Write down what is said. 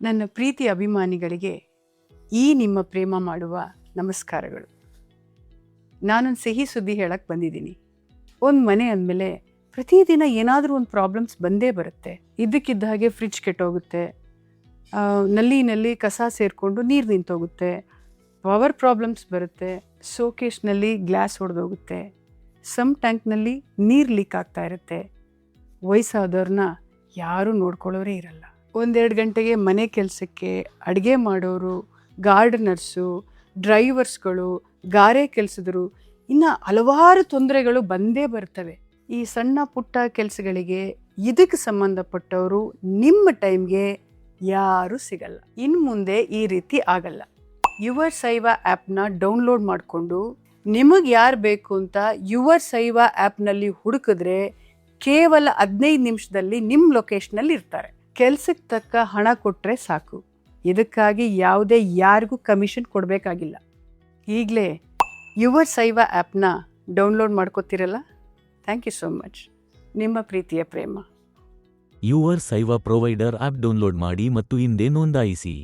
ನನ್ನ ಪ್ರೀತಿ ಅಭಿಮಾನಿಗಳಿಗೆ ಈ ನಿಮ್ಮ ಪ್ರೇಮ ಮಾಡುವ ನಮಸ್ಕಾರಗಳು. ನಾನೊಂದು ಸಿಹಿ ಸುದ್ದಿ ಹೇಳಕ್ಕೆ ಬಂದಿದ್ದೀನಿ. ಒಂದು ಮನೆ ಅಂದಮೇಲೆ ಪ್ರತಿದಿನ ಏನಾದರೂ ಒಂದು ಪ್ರಾಬ್ಲಮ್ಸ್ ಬಂದೇ ಬರುತ್ತೆ. ಇದ್ದಕ್ಕಿದ್ದ ಹಾಗೆ ಫ್ರಿಡ್ಜ್ ಕೆಟ್ಟೋಗುತ್ತೆ, ನಲ್ಲಿ ಕಸ ಸೇರಿಕೊಂಡು ನೀರು ನಿಂತೋಗುತ್ತೆ, ಪವರ್ ಪ್ರಾಬ್ಲಮ್ಸ್ ಬರುತ್ತೆ, ಶೋಕೇಶ್ನಲ್ಲಿ ಗ್ಲಾಸ್ ಹೊಡೆದೋಗುತ್ತೆ, ಸಮ್ ಟ್ಯಾಂಕ್ನಲ್ಲಿ ನೀರು ಲೀಕ್ ಆಗ್ತಾ ಇರುತ್ತೆ. ವಯಸ್ಸಾದವ್ರನ್ನ ಯಾರೂ ನೋಡ್ಕೊಳ್ಳೋರೇ ಇರಲ್ಲ. 1-2 ಗಂಟೆಗೆ ಮನೆ ಕೆಲಸಕ್ಕೆ ಅಡುಗೆ ಮಾಡೋರು, ಗಾರ್ಡನರ್ಸು, ಡ್ರೈವರ್ಸ್ಗಳು, ಗಾರೆ ಕೆಲಸದರು, ಇನ್ನು ಹಲವಾರು ತೊಂದರೆಗಳು ಬಂದೇ ಬರ್ತವೆ. ಈ ಸಣ್ಣ ಪುಟ್ಟ ಕೆಲಸಗಳಿಗೆ ಇದಕ್ಕೆ ಸಂಬಂಧಪಟ್ಟವರು ನಿಮ್ಮ ಟೈಮ್ಗೆ ಯಾರೂ ಸಿಗಲ್ಲ. ಇನ್ನು ಮುಂದೆ ಈ ರೀತಿ ಆಗಲ್ಲ. ಯುವರ್ ಸೈವ ಆ್ಯಪ್ನ ಡೌನ್ಲೋಡ್ ಮಾಡಿಕೊಂಡು ನಿಮಗೆ ಯಾರು ಬೇಕು ಅಂತ ಯುವರ್ ಸೈವ ಆ್ಯಪ್ನಲ್ಲಿ ಹುಡುಕಿದ್ರೆ ಕೇವಲ 15 ನಿಮಿಷದಲ್ಲಿ ನಿಮ್ಮ ಲೊಕೇಶನಲ್ಲಿ ಇರ್ತಾರೆ. ಕೆಲಸಕ್ಕೆ ತಕ್ಕ ಹಣ ಕೊಟ್ಟರೆ ಸಾಕು. ಇದಕ್ಕಾಗಿ ಯಾವುದೇ ಯಾರಿಗೂ ಕಮಿಷನ್ ಕೊಡಬೇಕಾಗಿಲ್ಲ. ಈಗಲೇ ಯುವರ್ ಸೈವ ಆ್ಯಪ್ನ ಡೌನ್ಲೋಡ್ ಮಾಡ್ಕೋತಿರಲ್ಲ. Thank you so much. ನಿಮ್ಮ ಪ್ರೀತಿಯ ಪ್ರೇಮ. ಯುವರ್ ಸೈವ ಪ್ರೊವೈಡರ್ ಆಪ್ ಡೌನ್ಲೋಡ್ ಮಾಡಿ ಮತ್ತು ಹಿಂದೆ ನೋಂದಾಯಿಸಿ.